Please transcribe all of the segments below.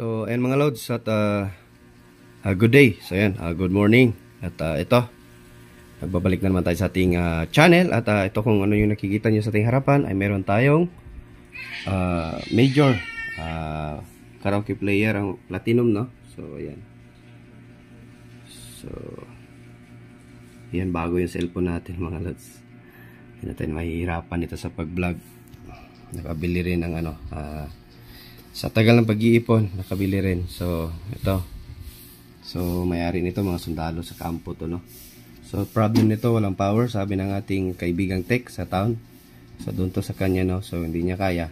So, ayan mga loads at good day. So, ayan, good morning. At ito, nagbabalik na naman tayo sa ating channel. At ito kung ano yung nakikita nyo sa ating harapan ay meron tayong major karaoke player, ang platinum, no? So, ayan. So, ayan, bago yung cellphone natin mga loads. Hindi natin mahihirapan ito sa pag-vlog. Nakabili rin ng ano, sa tagal ng pag-iipon, nakabili rin. So, ito. So, may-ari nito, mga sundalo sa kampo to, no? So, problem nito, walang power, sabi ng ating kaibigang tech sa town. So, doon to sa kanya, no? So, hindi niya kaya.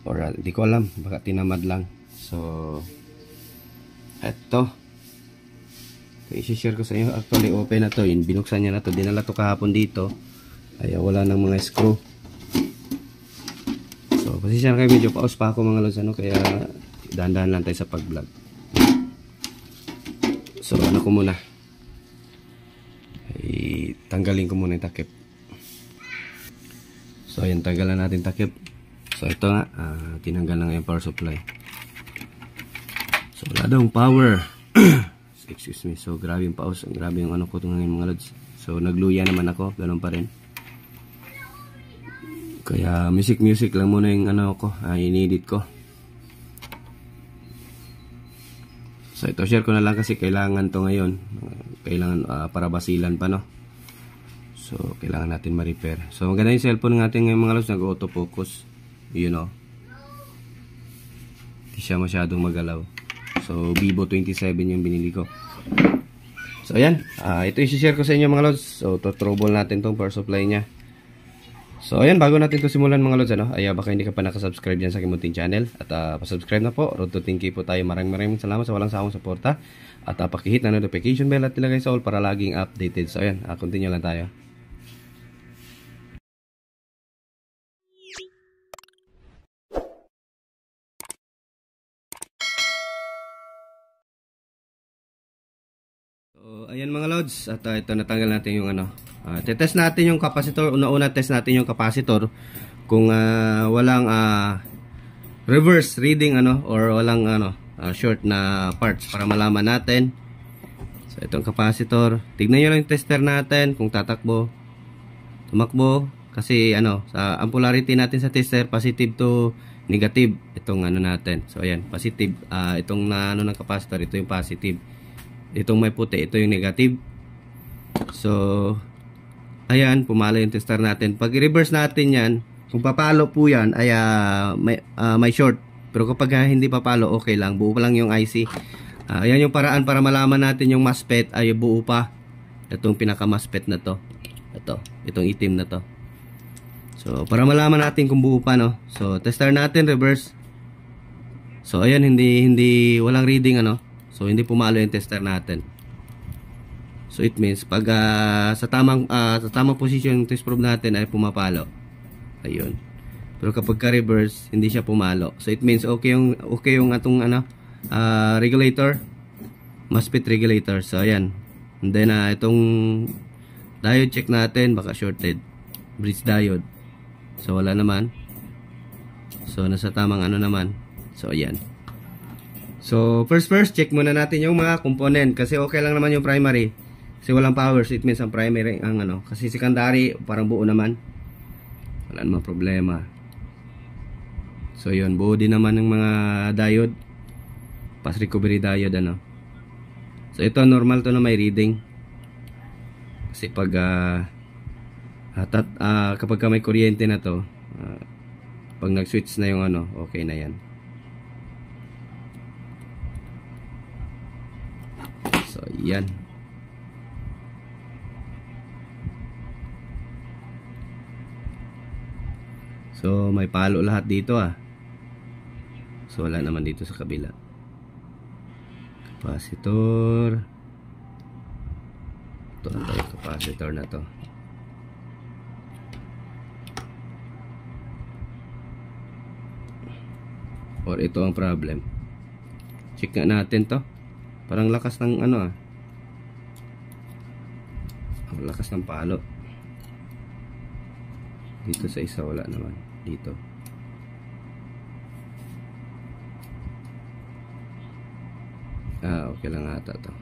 Or, hindi ko alam, baka tinamad lang. So, ito. I-share ko sa inyo. Actually, open na to. Yun, binuksan niya na to. Dinala to kahapon dito. Ay, wala ng mga screw. So, pasensya na kayo, medyo pause pa ako mga lods, ano, kaya dahan-dahan lang tayo sa pag-vlog. So, ano ko muna, ay, tanggalin ko muna yung takip. So, ayan, tanggalan natin takip. So, ito nga, tinanggal na nga yung power supply. So, wala daw power. Excuse me. So, grabe yung pause, grabe yung ano ko ngayon mga lods. So, nagluya naman ako, ganun pa rin. Kaya music lang muna yung ano ko, inedit ko. So ito, share ko na lang kasi kailangan to ngayon. Kailangan para basilan pa, no? So kailangan natin ma-repair. So maganda yung cellphone ng ating ngayon mga lods, nag-autofocus. You know. Hindi siya masyadong magalaw. So Vivo 27 yung binili ko. So ayan, ito i-share ko sa inyo mga lods. So to-trouble natin tong power supply niya. So ayan, bago natin ito simulan mga lods, ano, ay baka hindi ka pa nakasubscribe dyan sa aking munting channel. At pasubscribe na po, road to 10K po tayo. Maraming salamat sa walang sawang suporta. At pakihit na notification bell at ilagay sa all para laging updated. So ayan, continue lang tayo. So ayan mga lods, at ito natanggal natin yung ano, test natin yung capacitor. Una-una test natin yung capacitor kung walang reverse reading ano, or walang ano, short na parts para malaman natin. So itong capacitor, tignan nyo lang yung tester natin kung tatakbo, tumakbo, kasi ano, ang polarity natin sa tester positive to negative itong ano natin. So ayan, positive, itong ano ng capacitor, ito yung positive. Itong may puti, ito yung negative. So ayan, pumalo yung tester natin. Pag i-reverse natin yan, kung papalo po yan, ay may short. Pero kapag hindi papalo, okay lang. Buo pa lang yung IC. Ayan yung paraan para malaman natin yung MOSFET ay buo pa. Itong pinaka-MOSFET na to. Itong itim na to. So, para malaman natin kung buo pa, no? So, tester natin, reverse. So, ayan, hindi walang reading, ano? So, hindi pumalo yung tester natin. So it means pag sa tamang position yung test probe natin ay pumapalo. Ayun. Pero kapag ka-reverse, hindi siya pumalo. So it means okay yung atong ano, regulator, MOSFET regulator. So ayan. And then itong diode check natin, baka shorted. Bridge diode. So wala naman. So nasa tamang ano naman. So ayan. So first check muna natin yung mga component kasi okay lang naman yung primary. Kasi walang power, so it means ang primary ang ano. Kasi secondary, parang buo naman. Wala namang problema. So yun, buo din naman ng mga diode. Fast recovery diode, ano. So ito, normal to na may reading. Kasi pag kapag may kuryente na to, pag nag-switch na yung ano, okay na yan. So yan. So may palo lahat dito So wala naman dito sa kabila. Capacitor. Ito na tayo, capacitor na to. Or ito ang problem. Check nga natin to. Parang lakas ng ano Ang lakas ng palo. Dito sa isa wala naman. Dito. Okay lang ata to.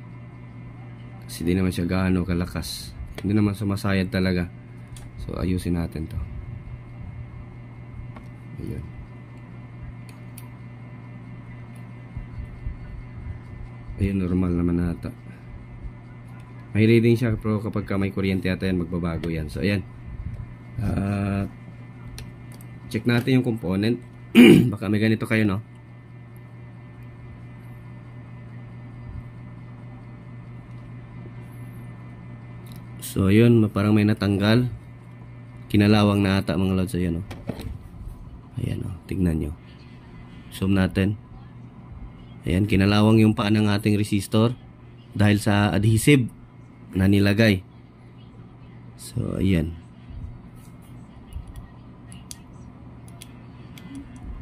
Kasi di naman siya gaano kalakas. Hindi naman sumasayad talaga. So ayusin natin to. Ayun. Ayun, normal naman ata. May reading siya, pero kapag may kuryente ata yan, magbabago yan. So ayan. Check natin yung component. Baka may ganito kayo, no? So yun, parang may natanggal. Kinalawang na ata mga lods. Ayan, ayan, tignan nyo. Zoom natin. Ayan, kinalawang yung paa ng ating resistor dahil sa adhesive na nilagay. So ayan.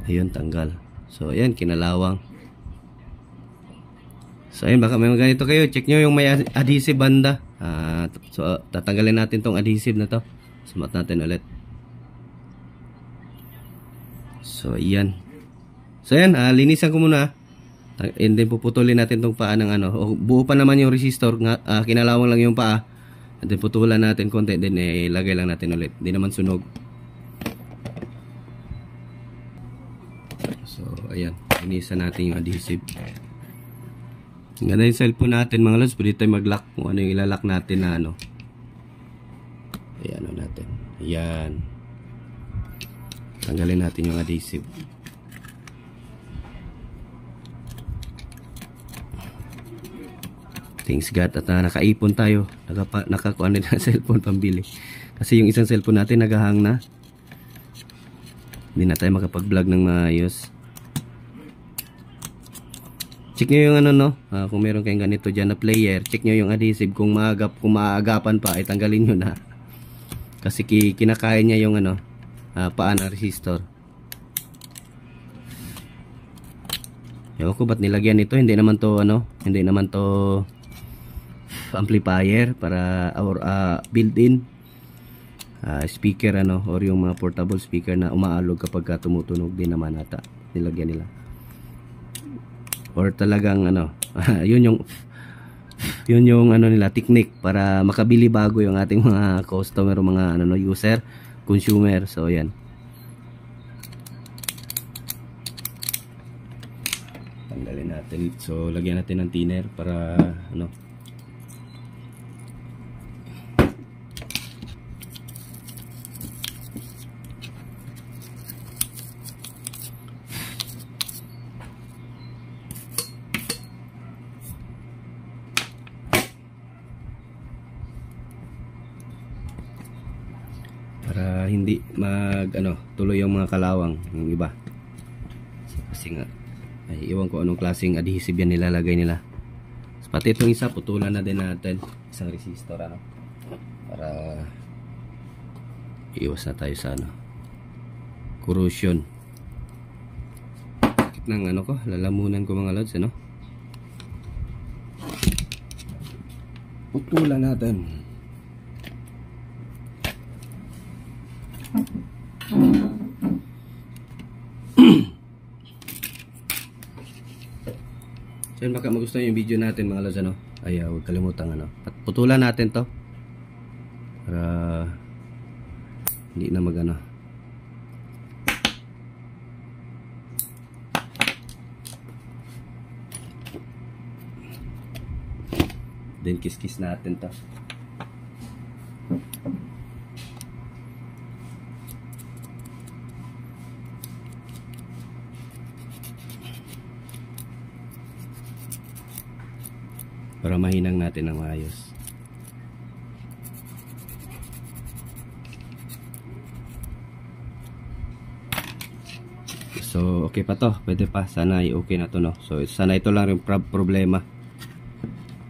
Ayun, tanggal. So ayan, kinalawang. So ayun, baka may ganito kayo. Check nyo yung may adhesive banda. So tatanggalin natin tong adhesive na to. Sumat natin ulit. So ayan. So ayan, linisan ko muna. And then puputulin natin tong paa ng buo pa naman yung resistor, kinalawang lang yung paa. And then putulan natin konti, then ilagay lang natin ulit. Hindi naman sunog. So ayan, linisan natin yung adhesive. Ang ganda yung cellphone natin mga lods, pwede tayo mag-lock kung ano yung ilalock natin na ayan natin. Ayan. Tanggalin natin yung adhesive. Thanks God at nakaipon tayo. Nakakuha na ng cellphone pambili. Kasi yung isang cellphone natin nagahang na. Hindi na tayo makapag-vlog ng maayos. Check nyo yung kung meron kayong ganito dyan na player, check nyo yung adhesive. Kung maagapan pa, ay tanggalin nyo na. Kasi kinakain niya yung paa ng resistor. Ewan ko ba't nilagyan ito. Hindi naman to amplifier para or built-in speaker or yung mga portable speaker na umaalog kapag tumutunog din naman ata nilagyan nila. Or talagang yun yung nila technique para makabili bago yung ating mga customer, mga user, consumer. So ayan. Tanggalin natin. So lagyan natin ng thinner para para hindi tuloy yung mga kalawang yung iba. Kasi nga ay iwan ko anong klaseng adhesive yan nilalagay nila. So, pati itong isa putulan na din natin, isang resistor para iwas na tayo sa corrosion. Sakit ng lalamunan ko mga lods, putulan natin. So yun, baka magustuhan yung video natin mga lods, ay huwag kalimutan putulan natin to para hindi na then kiss natin to. Para mahinang natin ng maayos. So okay pa to, pwede pa, sana okay na to So sana ito lang yung problema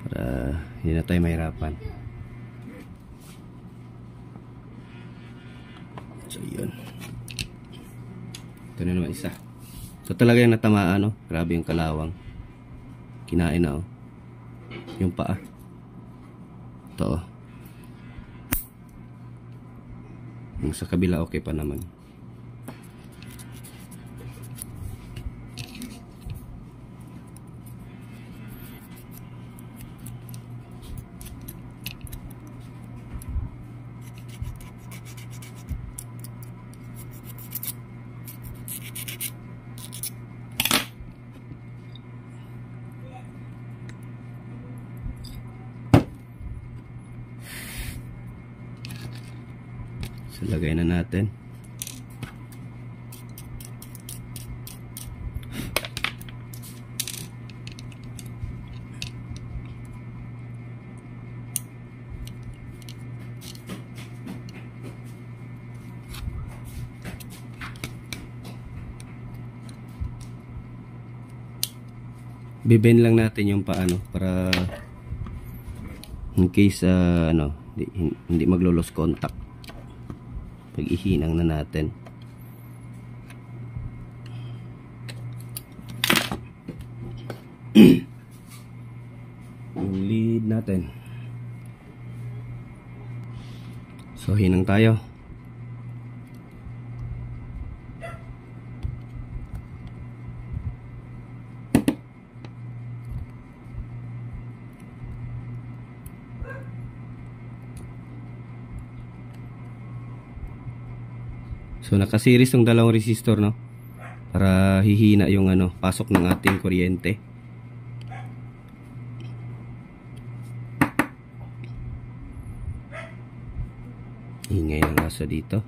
para hindi na tayo mahirapan. So yun, ito na naman isa. So talaga yung natamaan grabe yung kalawang, kinain na yung paa. Ito yung sa kabila okay pa naman. So lagay na natin. Bibend lang natin yung paano para in case ano hindi maglo-lose contact pag ihinang na natin. Yung lead natin. So hinang tayo. So naka-series tong dalawang resistor, no? Para hihina yung ano, pasok ng ating kuryente. Ingay ng aso dito.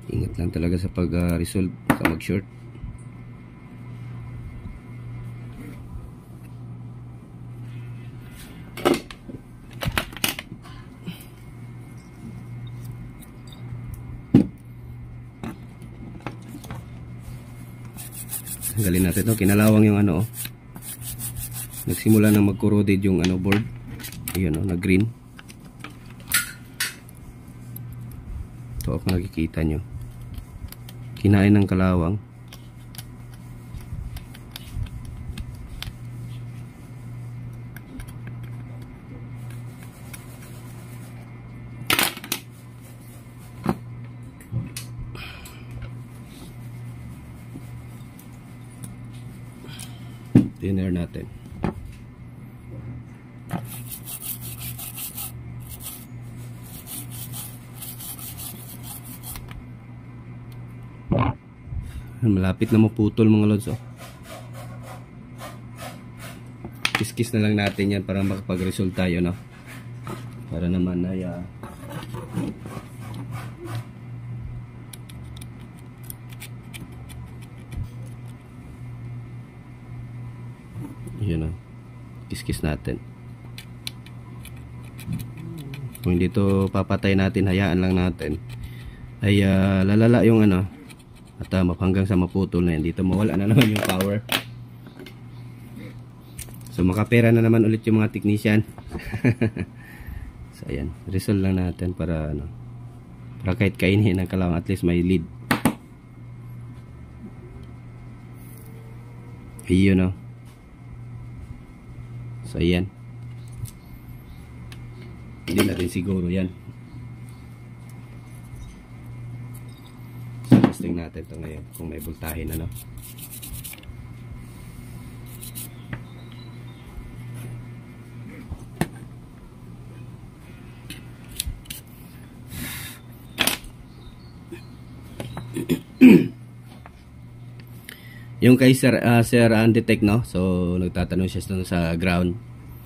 Ingat lang talaga sa pag-resolve, baka mag-short. Tanggalin natin ito. Kinalawang yung ano, oh. Nagsimula na mag-corroded yung ano, board. Ayun, oh, nag-green. Ito ako nakikita nyo. Kinain ng kalawang. Thinner natin. Malapit na maputol mga lods, oh. Kiss-kiss na lang natin yan para makapag-resolve tayo, no? Para naman ay yun, oh. Kiss-kiss natin. Kung hindi to papatay natin, hayaan lang natin, ay lalala yung ano, at hanggang sa maputol na yan. Dito mawala na naman yung power. So makapera na naman ulit yung mga technician. So ayan, resolve lang natin para ano, para kahit kainin ng kalawang, at least may lead. Ayun, oh. So ayan, hindi natin siguro yan. So testing natin ito ngayon kung may voltahe na, no? Yung kay Sir Undetect, no? So nagtatanong siya sa ground.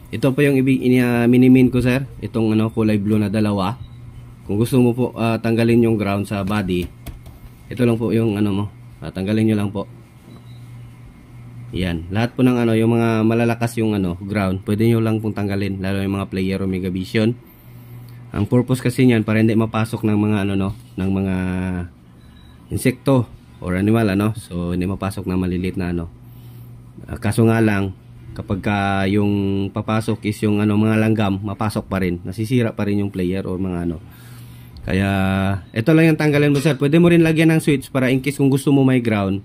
Ito po yung minimin ko, sir. Itong ano, kulay blue na dalawa. Kung gusto mo po tanggalin yung ground sa body, ito lang po yung ano mo. Tanggalin nyo lang po. Yan. Lahat po ng ano, yung mga malalakas yung ano, ground, pwede nyo lang pong tanggalin. Lalo yung mga player o Megavision. Ang purpose kasi niyan para hindi mapasok ng mga ano, no, ng mga insekto or animal, ano. So hindi mapasok na maliliit na ano. Kaso nga lang, kapag yung papasok is yung ano, mga langgam, mapasok pa rin, nasisira pa rin yung player or mga ano. Kaya ito lang yung tanggalin mo, sir. Pwede mo rin lagyan ng switch para in case kung gusto mo may ground,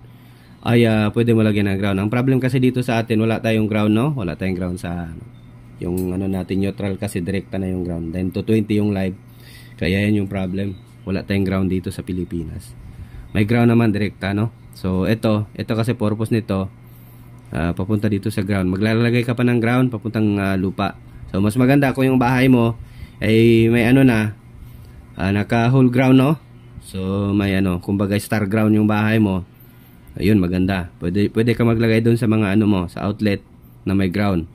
ay pwede mo lagyan ng ground. Ang problem kasi dito sa atin, wala tayong ground, no? Wala tayong ground sa ano, yung ano natin neutral, kasi direkta na yung ground. Then 220 yung live. Kaya yan yung problem. Wala tayong ground dito sa Pilipinas. May ground naman direkta, no? So ito kasi purpose nito, papunta dito sa ground. Maglalagay ka pa ng ground papuntang lupa. So mas maganda kung yung bahay mo ay may ano na, naka whole ground, no? So may ano, kumbaga star ground yung bahay mo. Ayun, maganda. Pwede ka maglagay doon sa mga ano mo, sa outlet na may ground.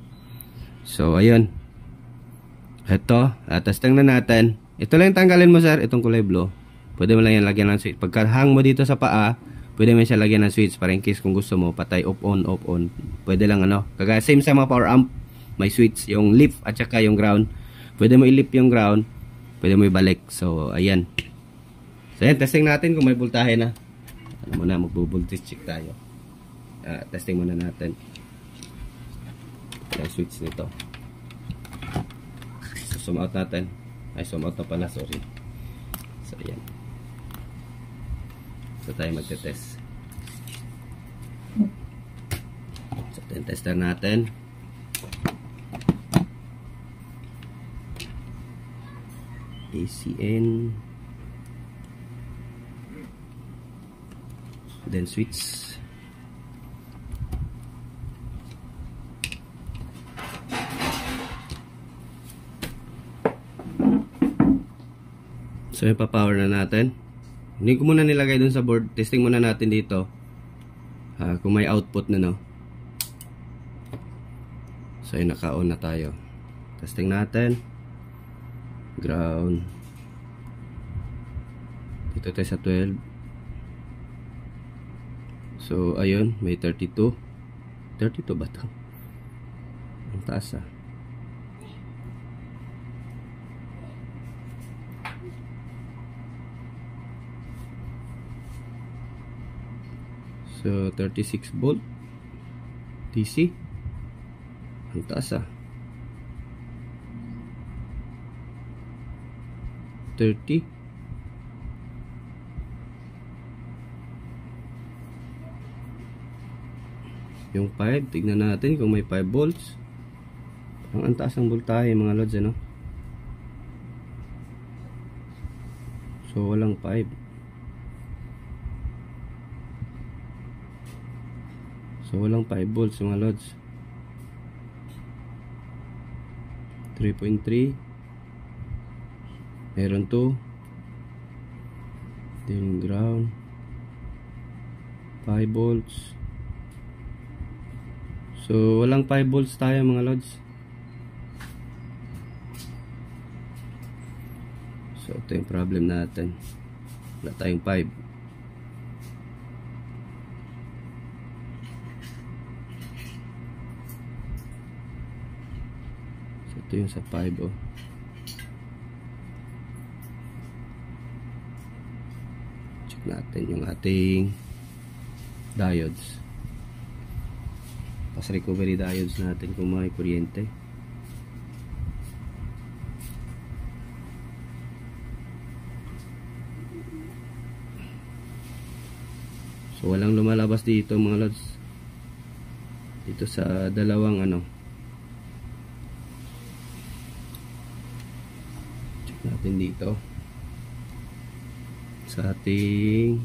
So ayun. Ito, testing na natin. Ito lang yung tanggalin mo, sir. Itong kulay blue. Pwede mo lang yan lagyan ng switch. Pagka hang mo dito sa paa, pwede mo siya lagyan ng switch para in case kung gusto mo, patay, off on, off on. Pwede lang ano. Kagaya same sa mga power amp, may switch, yung lift at saka yung ground. Pwede mo i-lift yung ground, pwede mo ibalik. So, ayan. So, ayan, testing natin kung may voltahe na. Ano muna, magbo-voltage check tayo. Testing muna natin. Yung switch nito. So, zoom out natin. Ay, zoom out na pala, sorry. So, ayan. So, tayo magte-test. So, ito yung tester natin. ACN. Then switch. So, ipa-power na natin. Hindi ko muna nilagay dun sa board. Testing muna natin dito. Kung may output na, no. So, yun, naka-on na tayo. Testing natin. Ground. Dito tayo sa 12. So, ayun. May 32. 32 ba ito? Ang taas, So, 36 volt DC. Ang taas, 30. Yung 5, tignan natin kung may 5 volts. Ang taas ng voltahe, mga lods, ano? So, walang 5. So, walang 5 volts, mga lods. 3.3. Meron 2. Then ground. 5 volts. So, walang 5 volts tayo, mga lods. So, ito yung problem natin. Wala tayong 5. So, ito yung sa 5, oh. Check natin yung ating diodes. Pas recovery diodes natin kung may kuryente. So, walang lumalabas dito, mga lods. Dito sa dalawang ano. Check natin dito. Sa ating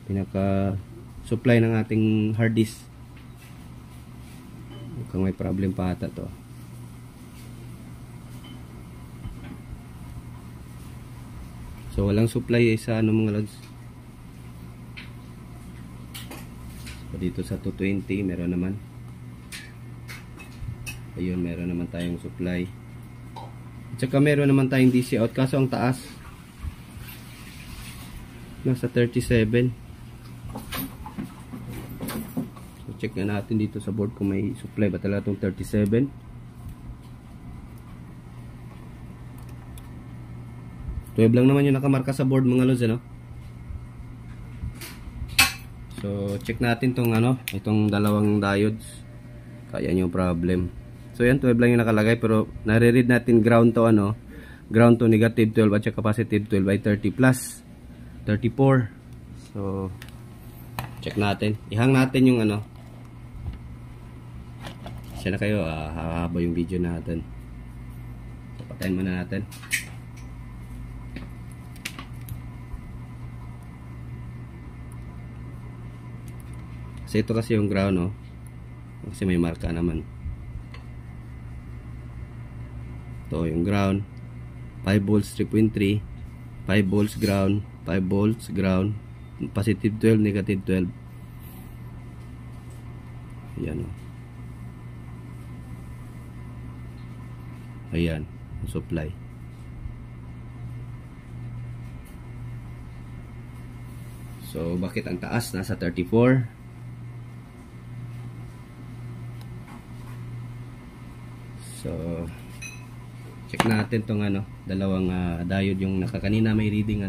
pinaka supply ng ating hard disk. Mukhang may problem pa ata to. So, walang supply sa ano, mga lods. So, dito sa 220 meron naman. Ayun, meron naman tayong supply. At saka meron naman tayong DC out, kaso ang taas nasa 37. So, check na natin dito sa board kung may supply ba talaga itong 37. Tuweb lang naman yung nakamarka sa board, mga lods, ano? So, check natin tong ano, itong dalawang diodes. Kaya yung problem. So, yan, 12 lang yung nakalagay, pero nare-read natin ground to ano, ground to negative 12 at saka positive 12 ay 30 plus 34. So, check natin. Ihang natin yung ano. Siya na kayo, hahaba yung video natin. So, patayin muna natin. Kasi ito kasi yung ground, no? Kasi may marka naman. Ito yung ground. 5 volts 3.3. 5 volts ground. 5 volts ground. Positive 12, negative 12. Yan, no? Ayan, supply. So, bakit ang taas? Nasa 34. So, check natin tong dalawang diode yung nakakanina may reading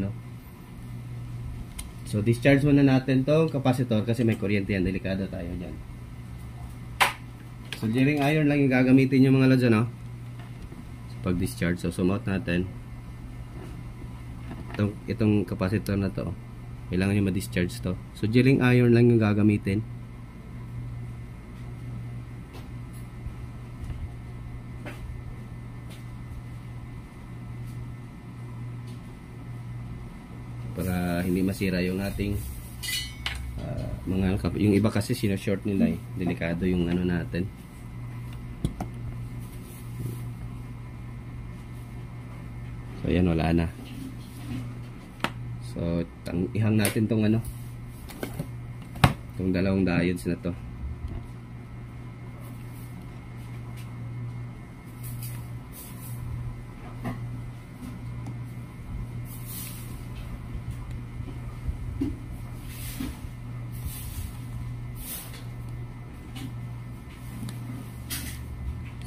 So, discharge muna natin tong capacitor kasi may kuryente yan. Delikado tayo dyan. So, soldering iron lang yung gagamitin yung mga lods sa pag-discharge. So, zoom out natin. Itong capacitor na to. Kailangan nyo ma-discharge to. So, soldering iron lang yung gagamitin. Para hindi masira yung ating yung iba kasi sino-short nila delikado yung natin. So yan, wala na. So ihang natin tong tong dalawang diodes na to.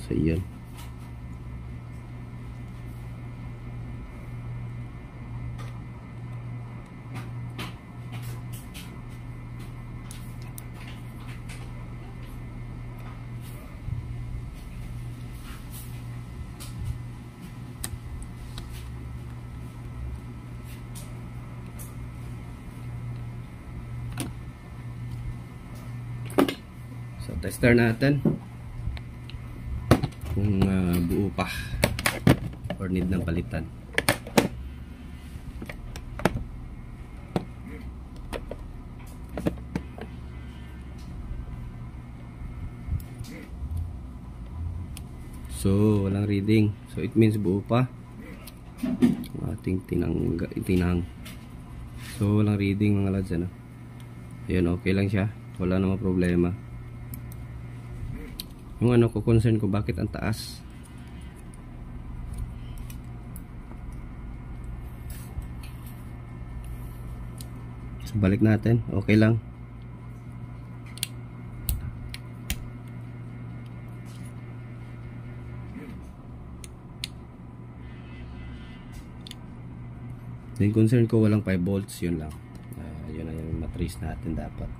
So yun. So tester natin kung buo pa or need ng palitan. So walang reading, so it means buo pa ang ating tinang. So walang reading mga lads Ayun, okay lang siya, wala namang problema. Yung ko concern ko bakit ang taas. So balik natin, okay lang. Yung concern ko walang 5 volts, yun lang. Yun na yung matrace natin dapat.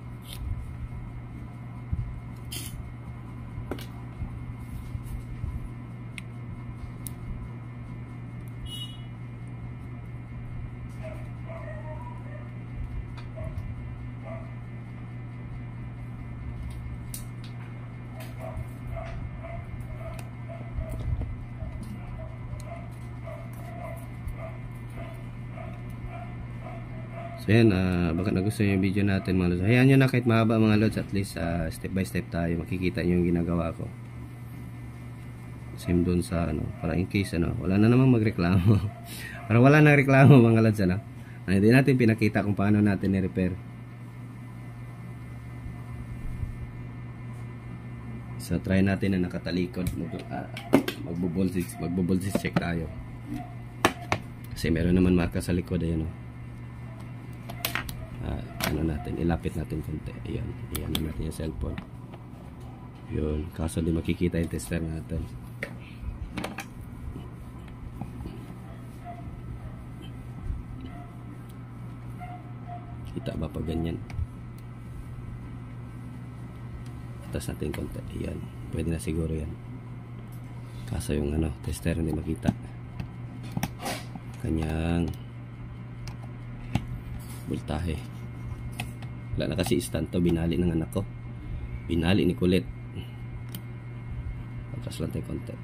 So yan, baka nagustuhan nyo yung video natin mga lods. Hayaan nyo na kahit mahaba mga lods, at least step by step tayo, makikita nyo yung ginagawa ko. Same dun sa para in case wala na namang magreklamo. Para wala nang reklamo mga lods hindi natin pinakita kung paano natin i-repair. So try natin na nakatalikod, magbo-voltage check tayo. Kasi meron naman marka sa likod natin, ilapit natin konti. Ayan natin yung cellphone. Yun, kaso di makikita yung tester natin. Kita ba pag ganyan? Atas natin konti. Ayan, pwede na siguro yan. Kaso yung tester hindi makita. Kanyang voltahe. Wala na kasi stand to, binali ng anak ko. Binali ni Kulit. Pagkas lang tayo konti.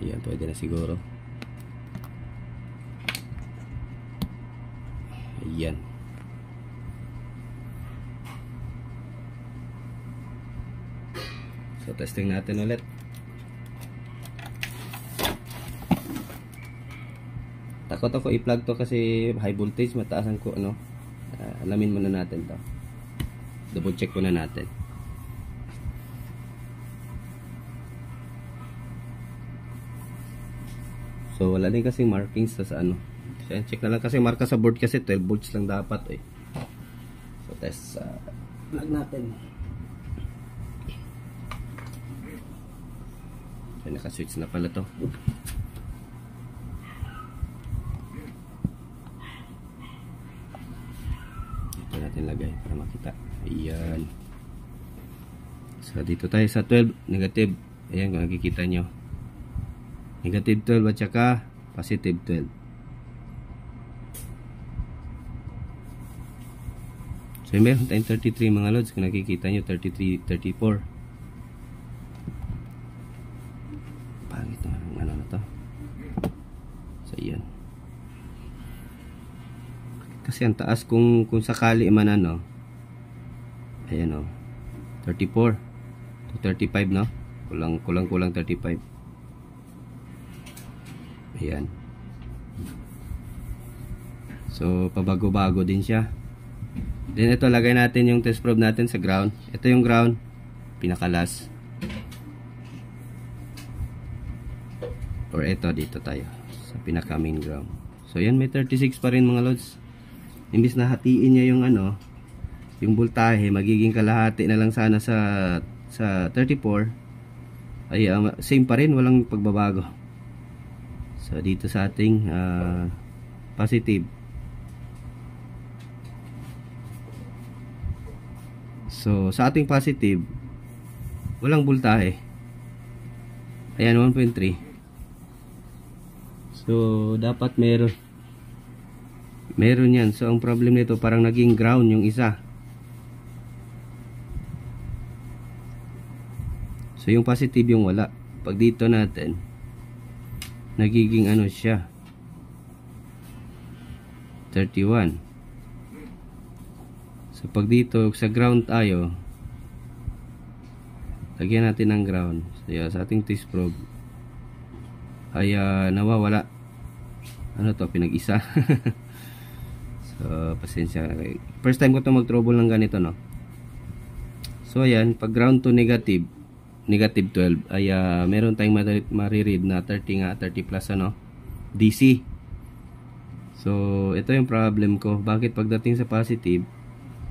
Ayan, pwede na siguro. Ayan. So testing natin ulit. Takot ako i-plug to kasi high voltage, mataasan ko alamin muna natin to. Double check muna natin. So wala din kasi markings sa ano. So check na lang kasi marka sa board kasi 12 volts lang dapat eh. So test plug natin. So naka-switch na pala to. Ito natin lagay para makita. Ayan. So dito tayo sa 12 negative. Ayan kung nakikita nyo. Negative 12 at saka positive 12. So meron tayong 33 mga loads. Kung nakikita nyo 33, 34. Pangit na ano na to. So yan. Kasi ang taas kung sakali man ano. Ayan o. 34 to 35 no. Kulang 35. Ayan. So pabago-bago din siya. Then ito lagay natin yung test probe natin sa ground. Ito yung ground, pinakalas. Or ito dito tayo sa pinaka main ground. So yan may 36 pa rin mga loads. Imbis na hatiin niya yung ano, yung voltahe, magiging kalahati na lang sana sa 34. Ay same pa rin, walang pagbabago. So dito sa ating positive. So, sa ating positive, walang voltahe. Ayan, 1.3. So, dapat meron yan. So, ang problem nito, parang naging ground yung isa. So, yung positive yung wala. Pag dito natin, nagiging ano siya, 31. So pag dito sa ground tayo, lagyan natin ng ground. So sa ating test probe ay nawawala. Ano to, pinag-isa. So pasensya. First time ko to mag-trouble ng ganito no. So ayan, pag ground to negative 12 ay meron tayong mariread na 30 nga, 30 plus ano, DC. So ito yung problem ko. Bakit pagdating sa positive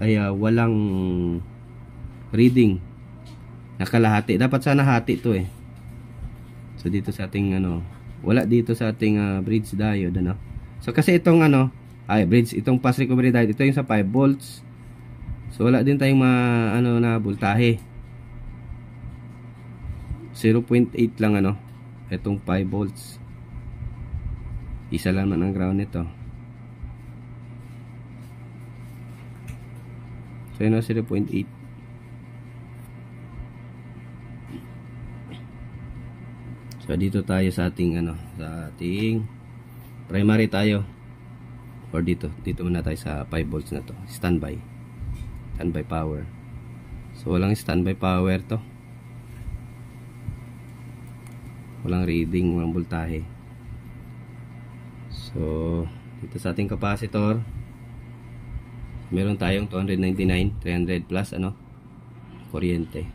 ay walang reading nakalahati? Dapat sana hati to eh. So dito sa ating ano, wala dito sa ating bridge diode ano. So kasi itong ano, itong fast recovery diode, ito yung sa 5 volts. So wala din tayong ano na voltahe. 0.8 lang ano, itong 5 volts. Isa lang man ang ground nito. So yun, 0.8. So dito tayo sa ating ano, sa ating primary tayo. Or dito muna tayo sa 5 volts na to. Standby power. So walang standby power to. Walang reading, walang voltahe. So dito sa ating capacitor, meron tayong 299, 300 plus ano, kuryente.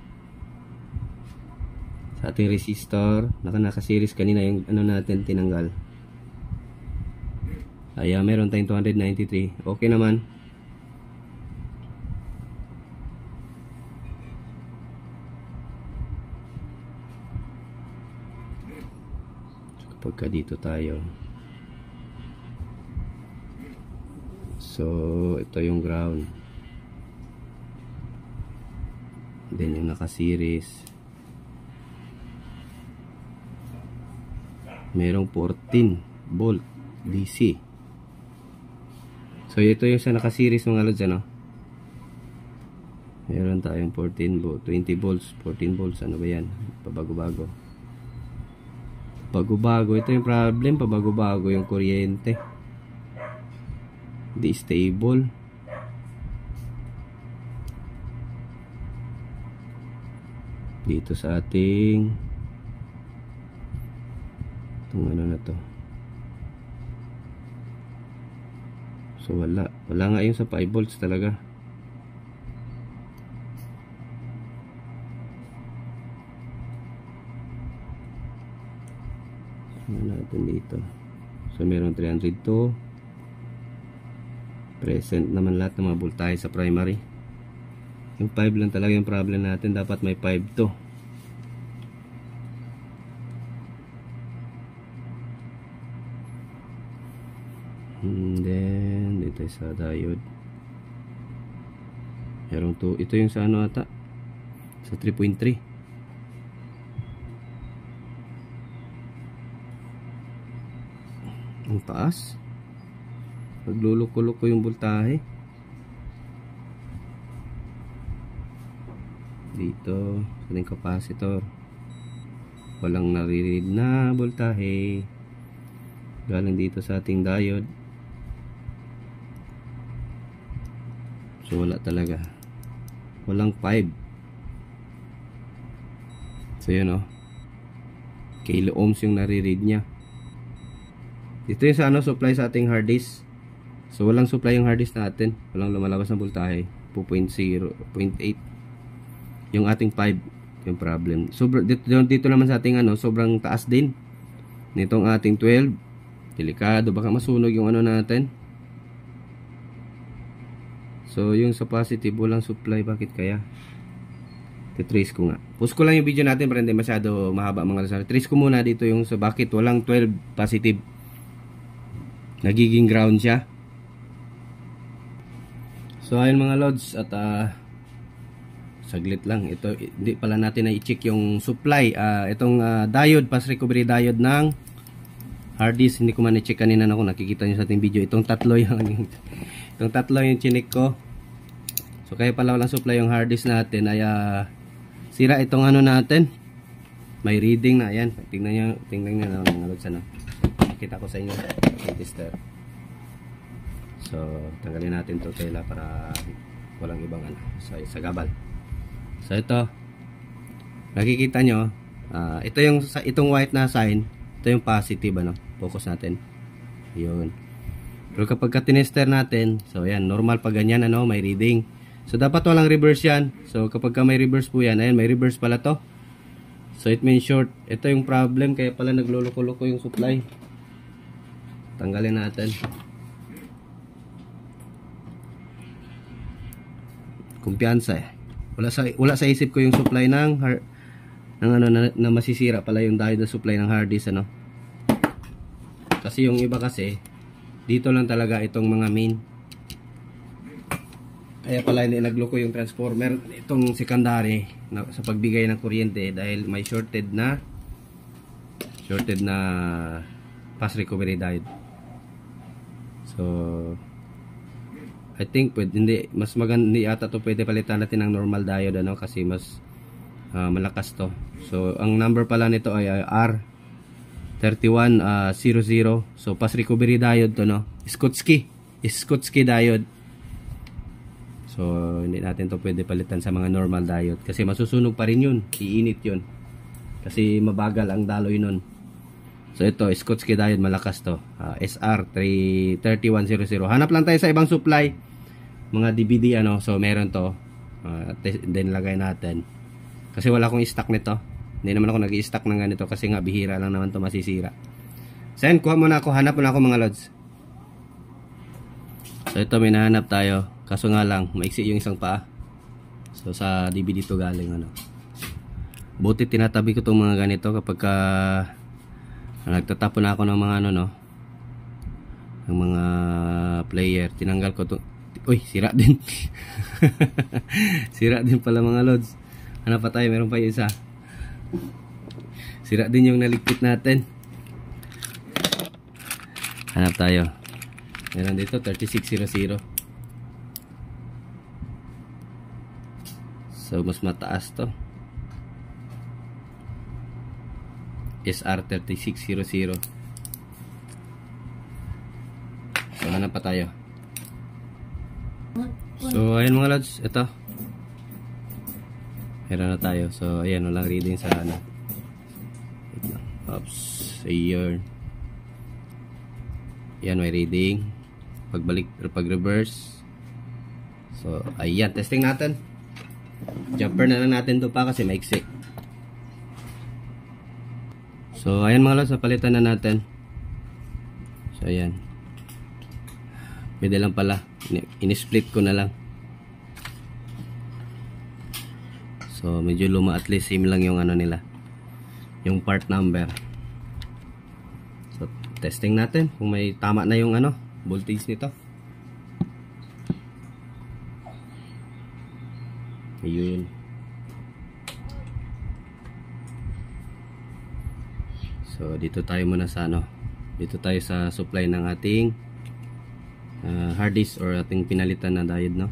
Sa ating resistor, naka-series kanina yung ano natin tinanggal. Ay meron tayong 293. Okay naman. Kapag dito tayo. So, ito yung ground. Then yung naka-series. Merong 14 volt DC. So, ito yung sa naka-series mga lods, ano? Meron tayong 14 volt, 20 volts, 14 volts. Ano ba yan? Pabago-bago. Pabago-bago. Ito yung problem. Pabago-bago yung kuryente. Di stable. Dito sa ating itong ano na to. So wala nga yung sa 5 volts talaga. Ano natin dito. So meron 302. Present naman lahat ng mga voltahe sa primary. Yung 5 lang talaga yung problem natin. Dapat may 5 to. And then dito sa diode. Meron to. Ito yung sa ano ata. Sa 3.3. Ang taas. Nagluluko-luko yung voltahe. Dito sa ating capacitor. Walang nariread na voltahe. Galing dito sa ating diode. So wala talaga. Walang 5. So yun kilo ohms yung nariread niya. Dito yung sa supply sa ating hard disk. So walang supply yung hard disk natin. Walang lumalabas na voltahe. 2.0, 0.8. Yung ating 5 yung problem. So dito naman sa ating sobrang taas din. Nitong ating 12. Delikado, baka masunog yung natin. So yung sa positive walang supply, bakit kaya? Titrace ko nga. Pause ko lang yung video natin para hindi masyado mahaba mga lasal. Trace ko muna dito yung sa bakit walang 12 positive. Nagiging ground siya. So ayun mga lods, at saglit lang. Ito hindi pala natin na i-check yung supply. Itong diode, fast recovery diode ng hard disk. Hindi ko man i-check kanina kung nakikita nyo sa ating video. Itong tatlo yung itong tatlo yung chinik ko. So kaya pala walang supply yung hard disk natin ay sira itong natin. May reading na. Ayan, tingnan nyo mga lods. Nakita ko sa inyo yung tester. So tanggalin natin to tela para walang ibang sa gabal. So ito nakikita nyo, ito yung itong white na sign, ito yung positive focus natin. Yun. Pero kapag tinester natin, so ayan, normal pag ganyan may reading. So dapat walang reverse yan. So kapag may reverse po yan, ayan, may reverse pala to. So it means short. Ito yung problem, kaya pala nagluluko-luko yung supply. Tanggalin natin. Kumpiyansa wala sa isip ko yung supply ng na masisira pala yung diode na supply ng hard disk kasi yung iba kasi dito lang talaga itong mga main, kaya pala hindi nagloko yung transformer itong secondary sa pagbigay ng kuryente dahil may shorted na fast recovery diode. So I think mas maganda, hindi ata to pwede palitan natin ng normal diode kasi mas malakas to. So ang number pala nito ay R3100. So fast recovery diode to Schottky diode. So hindi natin to pwede palitan sa mga normal diode kasi masusunog pa rin yun, iinit yun kasi mabagal ang daloy nun. So ito Schottky diode, malakas to, SR3100. Hanap lang tayo sa ibang supply, mga DVD so meron to, then lagay natin kasi wala akong stock nito. Hindi naman ako nag-i-stock ng ganito kasi nga bihira lang naman to masisira. So yan, hanap muna ako mga lods. So ito may nahanap tayo, kaso nga lang maiksi yung isang paa. So sa DVD to galing buti tinatabi ko tong mga ganito kapag nagtatapon ako ng mga ng mga player. Tinanggal ko to. Uy, sira din. Sira din pala mga lods. Hanap pa tayo, meron pa yung isa. Sira din yung naligpit natin. Hanap tayo. Meron dito 3600. So mas mataas to. SR3600. So hanap pa tayo. So ayan mga lods, ito meron na tayo. So ayan, walang reading sa oops, ayun. Yan, may reading pagbalik or pag reverse. So ayan, testing natin. Jumper na lang natin to pa kasi maiksi. So ayan mga lods, napalitan na natin. So ayan. Pwede lang pala. In-split ko na lang. So medyo luma, at least same lang yung ano nila, yung part number. So testing natin kung may tama na yung ano voltage nito. Ayun. So dito tayo muna sa ano, dito tayo sa supply ng ating hard disk or ating pinalitan na diode, no?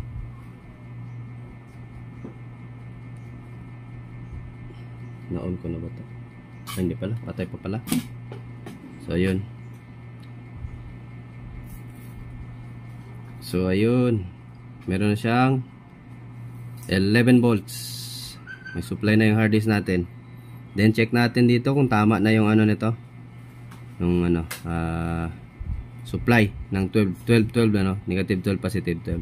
Na-on ko na ba ito? Hindi pala, patay pa pala. So ayun. So ayun, meron na siyang 11 volts. May supply na yung hard disk natin. Then check natin dito kung tama na yung ano nito, yung ano supply ng 12 ano, negative 12, positive 12.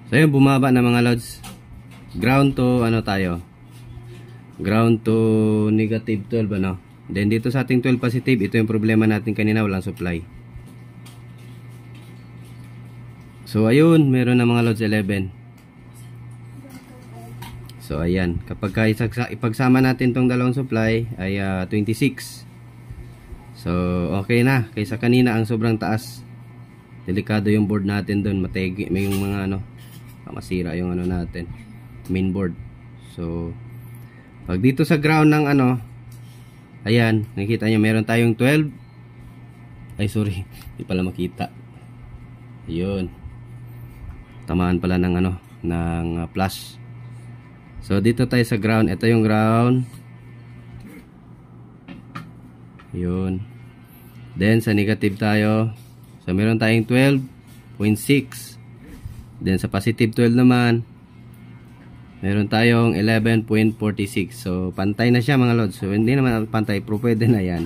So ayun, bumaba na mga lods. Ground to ano tayo, ground to negative 12 ano. Then dito sa ating 12 positive, ito yung problema natin kanina, walang supply. So ayun, meron na mga lods 11. So ayan, kapag ipagsama natin tong dalawang supply ay 26. So okay na, kaysa kanina ang sobrang taas. Delikado yung board natin doon, mategi, may yung mga ano, masira yung ano natin, main board. So pag dito sa ground ng ano, ayan, nakita nyo meron tayong 12. Ay sorry, hindi pala makita. Ayun, tamaan pala ng ano, ng plus. So dito tayo sa ground, ito yung ground. Yun. Then sa negative tayo. So meron tayong 12.6. Then sa positive 12 naman, meron tayong 11.46. So pantay na siya mga lods. So hindi naman pantay, pero pwede na yan.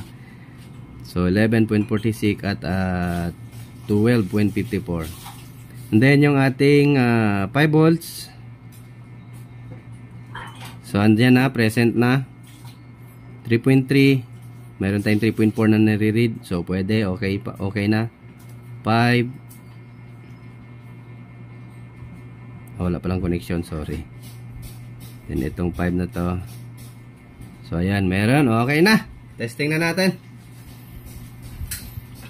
So 11.46 at 12.54. And then yung ating 5 volts. So andyan na, present na 3.3. Meron tayong 3.4 na nare-read. So pwede, okay pa, okay na. 5. Wala palang connection, sorry. Then itong 5 na to. So ayan, meron, okay na. Testing na natin.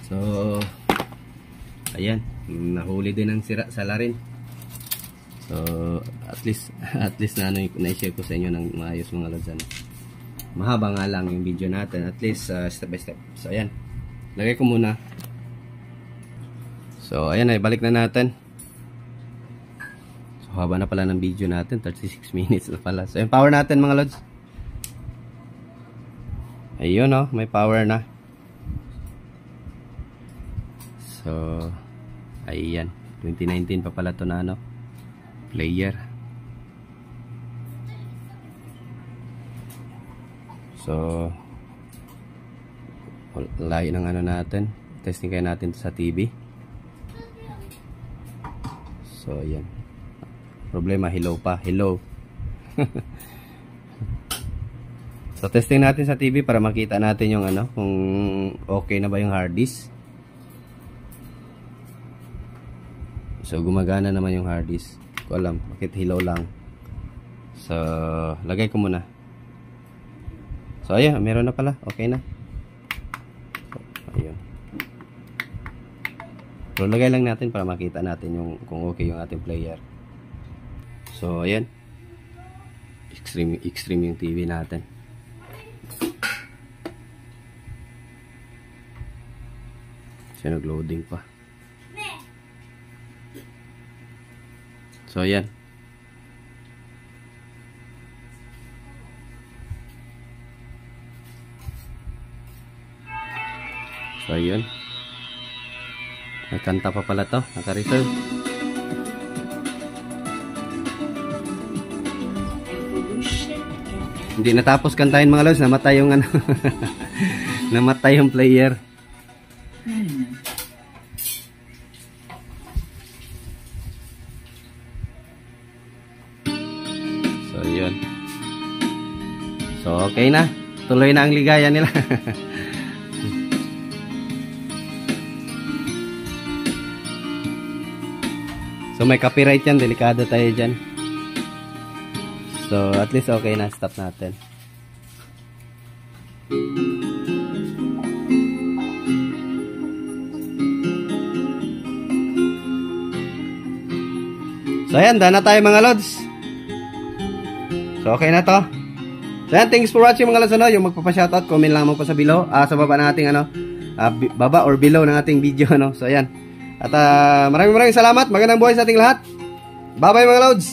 So ayan, nahuli din ang sira sa larin. So at least na ano, na-share ko sa inyo ng maayos mga lods. Mahaba nga lang yung video natin, at least step by step. So ayan, lagay ko muna. So ayan, ay balik na natin. So haba na pala ng video natin, 36 minutes na pala. So yung power natin mga lods. Ayun oh, may power na. So ayan, 2019 pa pala to na ano, player. So layo ng ano natin, testing kayo natin sa TV. So ayan, problema, hello pa, hello. So testing natin sa TV para makita natin yung ano, kung okay na ba yung hard disk. So gumagana naman yung hard disk. Ko alam bakit hello lang. So lagay ko muna. So ayan, meron na pala, okay na. So, ayun. So lagay lang natin para makita natin yung kung okay yung ating player. So ayan, extreme yung TV natin. So nag-loading pa. So ayan. So ayun, nagkanta pa pala to, naka-reserve. Hindi natapos kantahin mga lods, namatay yung ano. Namatay yung player. So yun. So okay na. tuloy na ang ligaya nila. So may copyright yan, delikado tayo dyan. So at least okay na, stop natin. So ayan, daan na tayo mga lods. So okay na to. So ayan, thanks for watching mga lods. Yung magpapa-shoutout, comment lang mo pa sa below, sa baba ng ating baba or below ng ating video. So ayan. At maraming salamat. Magandang buhay sa ating lahat. Bye bye mga lods.